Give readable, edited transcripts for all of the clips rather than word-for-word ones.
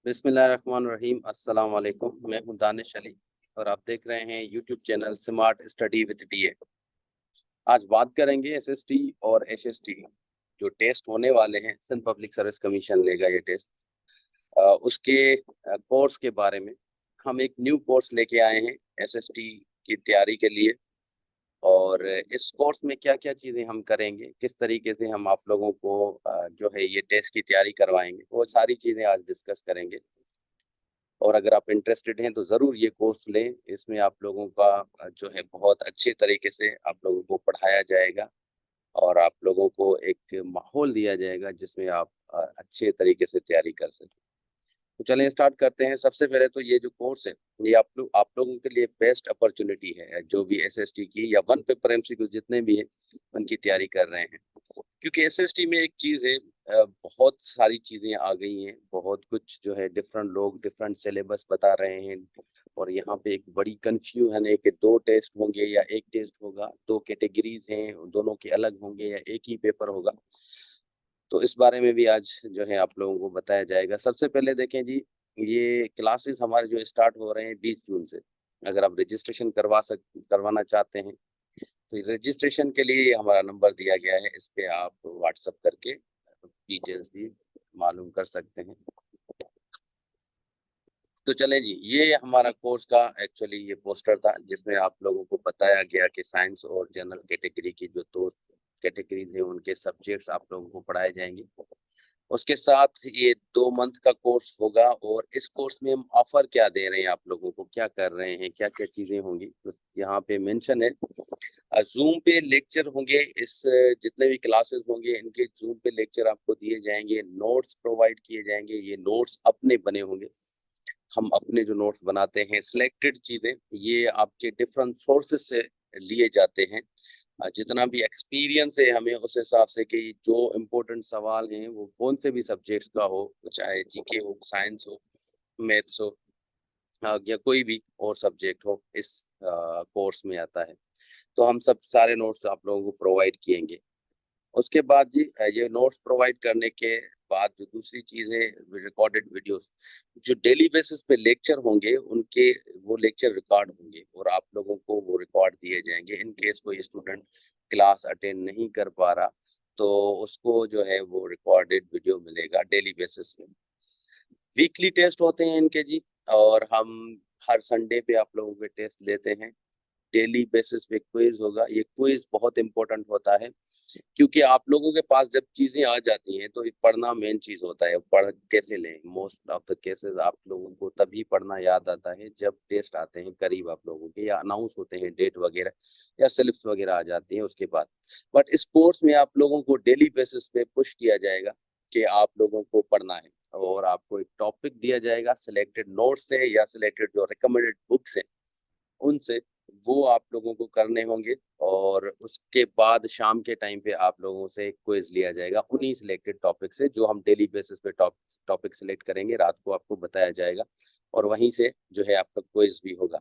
बिस्मिल्लाहिर्रहमानिर्रहीम। अस्सलाम वालेकुम। मैं हूं दानिश अली और आप देख रहे हैं YouTube channel smart study with DA. आज बात करेंगे एसएसटी और एचएसटी जो टेस्ट होने वाले हैं। सिंध पब्लिक सर्विस कमीशन लेगा ये टेस्ट। उसके कोर्स के बारे में हम एक न्यू कोर्स लेके आए हैं एसएसटी की तैयारी के लिए। और इस कोर्स में क्या क्या चीज़ें हम करेंगे, किस तरीके से हम आप लोगों को जो है ये टेस्ट की तैयारी करवाएंगे, वो सारी चीज़ें आज डिस्कस करेंगे। और अगर आप इंटरेस्टेड हैं तो ज़रूर ये कोर्स लें। इसमें आप लोगों का जो है बहुत अच्छे तरीके से आप लोगों को पढ़ाया जाएगा और आप लोगों को एक माहौल दिया जाएगा जिसमें आप अच्छे तरीके से तैयारी कर सकें। तो चलें स्टार्ट करते हैं। सबसे पहले तो ये जो कोर्स है ये आप लोगों के लिए बेस्ट अपॉर्चुनिटी है। जो भी एसएसटी की या वन पेपर एमसीक्यू जितने भी हैं उनकी तैयारी कर रहे हैं, क्योंकि एसएसटी में एक चीज़ है, बहुत सारी चीज़ें आ गई हैं। बहुत कुछ जो है डिफरेंट लोग डिफरेंट सिलेबस बता रहे हैं और यहाँ पे एक बड़ी कंफ्यूजन है कि दो टेस्ट होंगे या एक टेस्ट होगा, दो कैटेगरीज हैं दोनों के अलग होंगे या एक ही पेपर होगा। तो इस बारे में भी आज जो है आप लोगों को बताया जाएगा। सबसे पहले देखें जी, ये क्लासेस हमारे जो स्टार्ट हो रहे हैं 20 जून से। अगर आप रजिस्ट्रेशन करवाना चाहते हैं तो रजिस्ट्रेशन के लिए हमारा नंबर दिया गया है, इस पे आप व्हाट्सअप करके डिटेल्स भी मालूम कर सकते हैं। तो चलें जी, ये हमारा कोर्स का एक्चुअली ये पोस्टर था जिसमें आप लोगों को बताया गया कि साइंस और जनरल कैटेगरी की जो दो कैटेगरीज हैं उनके सब्जेक्ट्स आप लोगों को पढ़ाए जाएंगे। उसके साथ ये 2 मंथ का कोर्स होगा और इस कोर्स में हम ऑफर क्या दे रहे हैं, आप लोगों को क्या कर रहे हैं, क्या क्या चीजें होंगी, तो यहाँ पे मेंशन है। जूम पे लेक्चर होंगे। इस जितने भी क्लासेस होंगे इनके जूम पे लेक्चर आपको दिए जाएंगे, नोट्स प्रोवाइड किए जाएंगे। ये नोट्स अपने बने होंगे। हम अपने जो नोट्स बनाते हैं सिलेक्टेड चीजें ये आपके डिफरेंट सोर्सेज से लिए जाते हैं। जितना भी एक्सपीरियंस है हमें उस हिसाब से कि जो इम्पोर्टेंट सवाल हैं वो कौन से भी सब्जेक्ट्स का हो, चाहे जीके हो, साइंस हो, मैथ्स हो, या कोई भी और सब्जेक्ट हो, इस कोर्स में आता है। तो हम सब सारे नोट्स आप लोगों को प्रोवाइड किएंगे। उसके बाद जी, ये नोट्स प्रोवाइड करने के बाद जो दूसरी चीज है, रिकॉर्डेड वीडियोस जो डेली बेसिस पे लेक्चर होंगे उनके वो लेक्चर रिकॉर्ड होंगे और आप लोगों को वो रिकॉर्ड दिए जाएंगे। इन केस कोई स्टूडेंट क्लास अटेंड नहीं कर पा रहा तो उसको जो है वो रिकॉर्डेड वीडियो मिलेगा डेली बेसिस पे। वीकली टेस्ट होते हैं इनके जी, और हम हर संडे पे आप लोगों के टेस्ट लेते हैं। डेली बेसिस पे क्विज होगा। ये क्विज बहुत इंपॉर्टेंट होता है क्योंकि आप लोगों के पास जब चीजें आ जाती हैं तो ये पढ़ना मेन चीज होता है। पढ़ कैसे लें, मोस्ट ऑफ द केसेस आप लोगों को तभी पढ़ना याद आता है जब टेस्ट आते हैं करीब आप लोगों के, या अनाउंस होते हैं डेट वगैरह या स्लिप्स वगैरह आ जाती हैं उसके बाद। बट इस कोर्स में आप लोगों को डेली बेसिस पे पुश किया जाएगा कि आप लोगों को पढ़ना है और आपको एक टॉपिक दिया जाएगा सिलेक्टेड नोट्स से या सिलेक्टेड जो रिकमेंडेड बुक्स हैं उनसे, वो आप लोगों को करने होंगे। और उसके बाद शाम के टाइम पे आप लोगों से क्विज लिया जाएगा उन्हीं सिलेक्टेड टॉपिक से जो हम डेली बेसिस पे टॉपिक सिलेक्ट करेंगे, रात को आपको बताया जाएगा और वहीं से जो है आपका क्विज भी होगा।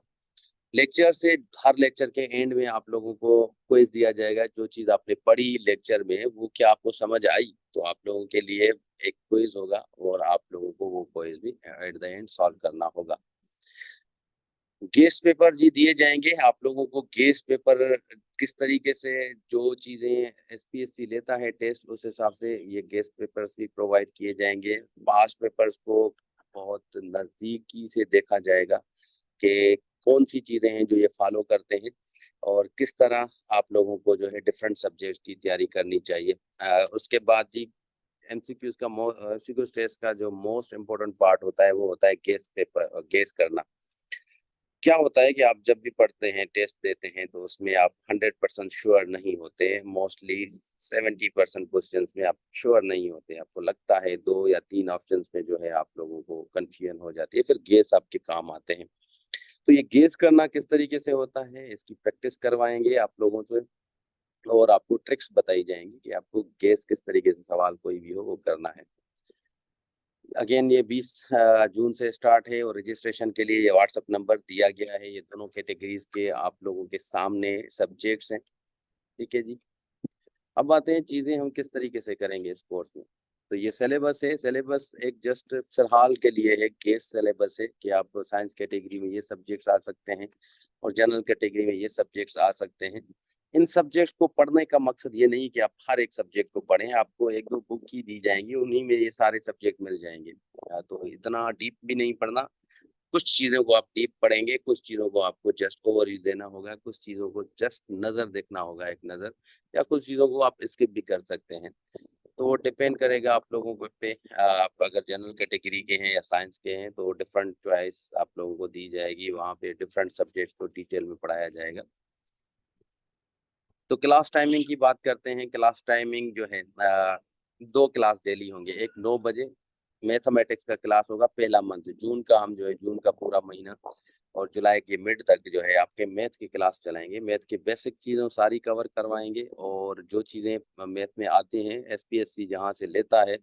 लेक्चर से हर लेक्चर के एंड में आप लोगों को क्विज दिया जाएगा। जो चीज आपने पढ़ी लेक्चर में वो क्या आपको समझ आई, तो आप लोगों के लिए एक क्विज होगा और आप लोगों को वो क्विज भी एट द एंड सॉल्व करना होगा। गेस्ट पेपर जी दिए जाएंगे आप लोगों को। गेस्ट पेपर किस तरीके से, जो चीजें एसपीएससी लेता है टेस्ट उस हिसाब से ये गेस्ट पेपर्स भी प्रोवाइड किए जाएंगे। पास्ट पेपर्स को बहुत नजदीकी से देखा जाएगा कि कौन सी चीजें हैं जो ये फॉलो करते हैं और किस तरह आप लोगों को जो है डिफरेंट सब्जेक्ट की तैयारी करनी चाहिए। उसके बाद जी एमसीक्यूज का एमसीक्यूज टेस्ट का जो मोस्ट इम्पोर्टेंट पार्ट होता है वो होता है गेस पेपर, गेस करना। क्या होता है कि आप जब भी पढ़ते हैं टेस्ट देते हैं तो उसमें आप 100% श्योर नहीं होते। मोस्टली 70% क्वेश्चन में आप श्योर नहीं होते। आपको लगता है 2 या 3 ऑप्शन में जो है आप लोगों को कंफ्यूजन हो जाती है, फिर गेस आपके काम आते हैं। तो ये गेस करना किस तरीके से होता है इसकी प्रैक्टिस करवाएंगे आप लोगों से और आपको ट्रिक्स बताई जाएंगी कि आपको गेस किस तरीके से सवाल कोई भी हो वो करना है। अगेन ये 20 जून से स्टार्ट है और रजिस्ट्रेशन के लिए ये व्हाट्सएप नंबर दिया गया है। ये दोनों कैटेगरीज के आप लोगों के सामने सब्जेक्ट्स हैं। ठीक है जी। अब आते हैं चीजें हम किस तरीके से करेंगे इस कोर्स में। तो ये सिलेबस है, सिलेबस एक जस्ट फिलहाल के लिए एक केस सिलेबस है कि आप साइंस कैटेगरी में ये सब्जेक्ट्स आ सकते हैं और जनरल कैटेगरी में ये सब्जेक्ट्स आ सकते हैं। इन सब्जेक्ट्स को पढ़ने का मकसद ये नहीं कि आप हर एक सब्जेक्ट को पढ़ें, आपको एक दो बुक ही दी जाएंगी, उन्हीं में ये सारे सब्जेक्ट मिल जाएंगे। तो इतना डीप भी नहीं पढ़ना, कुछ चीजों को आप डीप पढ़ेंगे, कुछ चीजों को आपको जस्ट ओवरव्यू देना होगा, कुछ चीजों को जस्ट नजर देखना होगा, एक नजर, या कुछ चीजों को आप स्किप भी कर सकते हैं। तो वो डिपेंड करेगा आप लोगों को पे। आप अगर जनरल कैटेगरी के हैं या साइंस के हैं तो डिफरेंट चॉइस आप लोगों को दी जाएगी, वहाँ पे डिफरेंट सब्जेक्ट को डिटेल में पढ़ाया जाएगा। तो क्लास टाइमिंग की बात करते हैं। क्लास टाइमिंग जो है, दो क्लास डेली होंगे। एक 9 बजे मैथमेटिक्स का क्लास होगा, पहला मंथ जून का, हम जो है जून का पूरा महीना और जुलाई के मिड तक जो है आपके मैथ की क्लास चलाएंगे। मैथ के बेसिक चीज़ों सारी कवर करवाएंगे, और जो चीज़ें मैथ में आती हैं एसपीएससी जहाँ से लेता है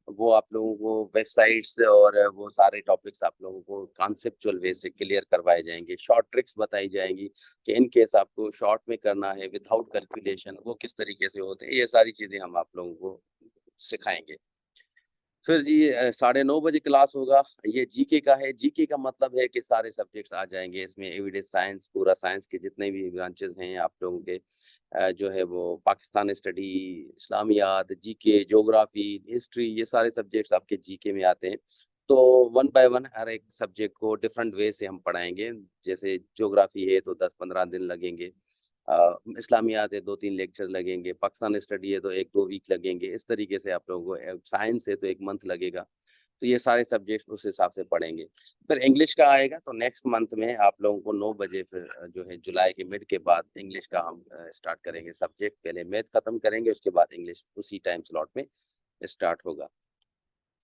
वो आप लोगों को वेबसाइट्स और वो सारे टॉपिक्स आप लोगों को कॉन्सेप्चुअल वे से क्लियर करवाए जाएंगे। शॉर्ट ट्रिक्स बताई जाएंगी कि इन केस आपको शॉर्ट में करना है विदाउट कैलकुलेशन वो किस तरीके से होते हैं, ये सारी चीज़ें हम आप लोगों को सिखाएंगे। फिर जी 9:30 बजे क्लास होगा। ये जीके का है। जीके का मतलब है कि सारे सब्जेक्ट्स आ जाएंगे इसमें, एविडेंस साइंस, पूरा साइंस के जितने भी ब्रांचेस हैं आप लोगों के, जो है वो पाकिस्तान स्टडी, इस्लामियात, जीके, ज्योग्राफी, हिस्ट्री, ये सारे सब्जेक्ट्स आपके जीके में आते हैं। तो वन बाय वन हर एक सब्जेक्ट को डिफरेंट वे से हम पढ़ाएंगे। जैसे ज्योग्राफी है तो 10-15 दिन लगेंगे, इस्लामियात है 2-3 लेक्चर लगेंगे, पाकिस्तान स्टडी है तो 1-2 वीक लगेंगे। इस तरीके से आप लोगों को, साइंस है तो 1 मंथ लगेगा। तो ये सारे सब्जेक्ट उस हिसाब से पढ़ेंगे। फिर इंग्लिश का आएगा तो नेक्स्ट मंथ में आप लोगों को 9 बजे फिर जो है जुलाई के मिड के बाद इंग्लिश का हम स्टार्ट करेंगे सब्जेक्ट। पहले मैथ खत्म करेंगे, उसके बाद इंग्लिश उसी टाइम स्लॉट में स्टार्ट होगा।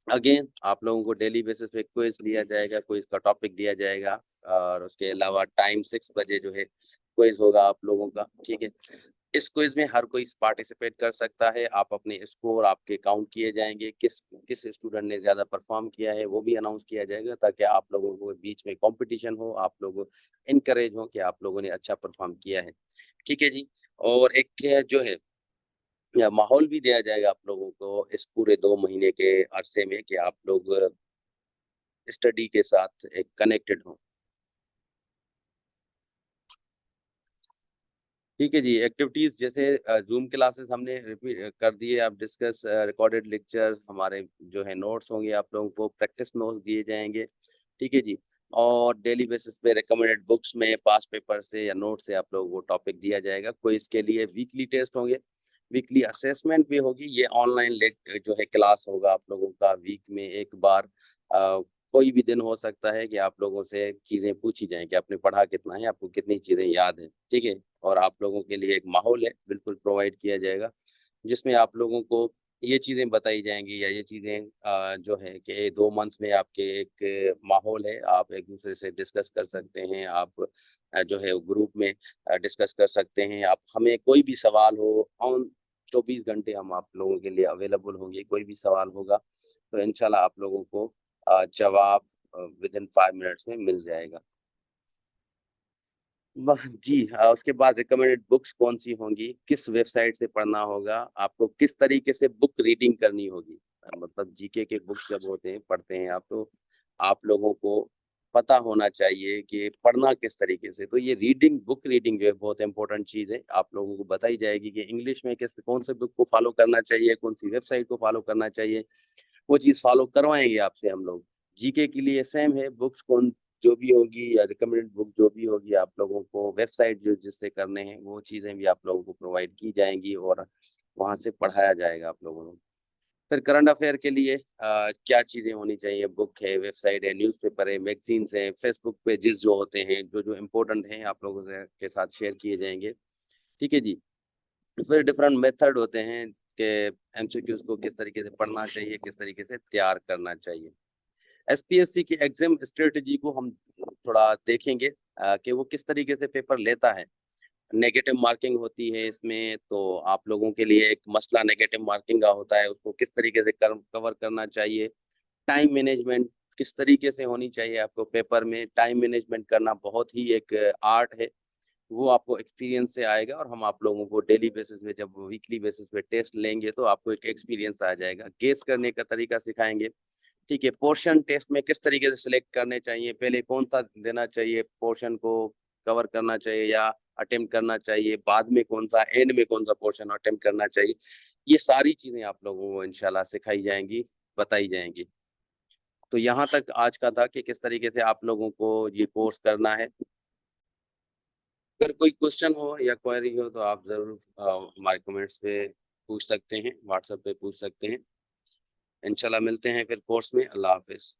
अगेन आप लोगों को डेली बेसिस पे क्विज लिया जाएगा, क्विज का टॉपिक दिया जाएगा, और उसके अलावा टाइम 6 बजे जो है क्विज होगा आप लोगों का। ठीक है, इस क्विज में हर कोई पार्टिसिपेट कर सकता है। आप अपने स्कोर आपके काउंट किए जाएंगे, किस किस स्टूडेंट ने ज्यादा परफॉर्म किया है वो भी अनाउंस किया जाएगा, ताकि आप लोगों को बीच में कंपटीशन हो, आप लोग इनकरेज हो कि आप लोगों ने अच्छा परफॉर्म किया है। ठीक है जी। और एक जो है या माहौल भी दिया जाएगा आप लोगों को इस पूरे 2 महीने के अरसे में कि आप लोग स्टडी के साथ एक कनेक्टेड हो। ठीक है जी। एक्टिविटीज जैसे जूम क्लासेस हमने रिपीट कर दिए, आप डिस्कस रिकॉर्डेड लेक्चर्स, हमारे जो है नोट्स होंगे, आप लोगों को प्रैक्टिस नोट्स दिए जाएंगे। ठीक है जी। और डेली बेसिस पे रिकमेंडेड बुक्स में पास पेपर से या नोट से आप लोगों को टॉपिक दिया जाएगा। कोई इसके लिए वीकली टेस्ट होंगे, वीकली असेसमेंट भी होगी। ये ऑनलाइन जो है क्लास होगा आप लोगों का वीक में एक बार। कोई भी दिन हो सकता है कि आप लोगों से चीजें पूछी जाएं कि आपने पढ़ा कितना है, आपको कितनी चीजें याद है। ठीक है, और आप लोगों के लिए एक माहौल है बिल्कुल प्रोवाइड किया जाएगा, जिसमें आप लोगों को ये चीजें बताई जाएंगी, या ये चीजें जो है कि 2 मंथ में आपके एक माहौल है, आप एक दूसरे से डिस्कस कर सकते हैं। आप जो है ग्रुप में डिस्कस कर सकते हैं। आप हमें कोई भी सवाल हो, ऑन 24 घंटे हम आप लोगों के लिए अवेलेबल होंगे। कोई भी सवाल होगा तो इंशाल्लाह आप लोगों को जवाब विद इन 5 मिनट्स में मिल जाएगा। जी हाँ। उसके बाद रिकमेंडेड बुक्स कौन सी होंगी, किस वेबसाइट से पढ़ना होगा, आपको किस तरीके से बुक रीडिंग करनी होगी। मतलब जीके के बुक्स जब होते हैं, पढ़ते हैं आप, तो आप लोगों को पता होना चाहिए कि पढ़ना किस तरीके से। तो ये रीडिंग, बुक रीडिंग जो है बहुत इंपॉर्टेंट चीज़ है। आप लोगों को बताई जाएगी कि इंग्लिश में किस कौन से बुक को फॉलो करना चाहिए, कौन सी वेबसाइट को फॉलो करना चाहिए, वो चीज़ फॉलो करवाएंगे आपसे हम लोग। जीके के लिए सेम है, बुक्स कौन जो भी होगी या रिकमेंडेड बुक जो भी होगी, आप लोगों को वेबसाइट जो जिससे करने हैं वो चीज़ें भी आप लोगों को प्रोवाइड की जाएंगी, और वहाँ से पढ़ाया जाएगा आप लोगों को। फिर करंट अफेयर के लिए क्या चीज़ें होनी चाहिए, बुक है, वेबसाइट है, न्यूज़पेपर है, मैगजीन्स हैं, फेसबुक पेजेस जो होते हैं, जो जो इम्पोर्टेंट हैं आप लोगों से के साथ शेयर किए जाएंगे। ठीक है जी। फिर डिफरेंट मेथड होते हैं कि एमसीक्यूज को किस तरीके से पढ़ना चाहिए, किस तरीके से तैयार करना चाहिए। एसपीएससी की एग्जाम स्ट्रेटजी को हम थोड़ा देखेंगे कि वो किस तरीके से पेपर लेता है। नेगेटिव मार्किंग होती है इसमें, तो आप लोगों के लिए एक मसला नेगेटिव मार्किंग का होता है, उसको किस तरीके से कवर करना चाहिए। टाइम मैनेजमेंट किस तरीके से होनी चाहिए आपको पेपर में। टाइम मैनेजमेंट करना बहुत ही एक आर्ट है, वो आपको एक्सपीरियंस से आएगा, और हम आप लोगों को डेली बेसिस पे, जब वीकली बेसिस पे टेस्ट लेंगे तो आपको एक एक्सपीरियंस आ जाएगा। गेस करने का तरीका सिखाएंगे, ठीक है। पोर्शन टेस्ट में किस तरीके से सिलेक्ट करने चाहिए, पहले कौन सा देना चाहिए, पोर्शन को कवर करना चाहिए या अटेम्प्ट करना चाहिए, बाद में कौन सा, एंड में कौन सा पोर्शन अटेम्प्ट करना चाहिए, ये सारी चीजें आप लोगों को इंशाल्लाह सिखाई जाएंगी, बताई जाएंगी। तो यहाँ तक आज का था कि किस तरीके से आप लोगों को ये कोर्स करना है। अगर कोई क्वेश्चन हो या क्वेरी हो तो आप जरूर हमारे कमेंट्स पे पूछ सकते हैं, व्हाट्सएप पे पूछ सकते हैं। इंशाल्लाह मिलते हैं फिर कोर्स में। अल्लाह हाफिज।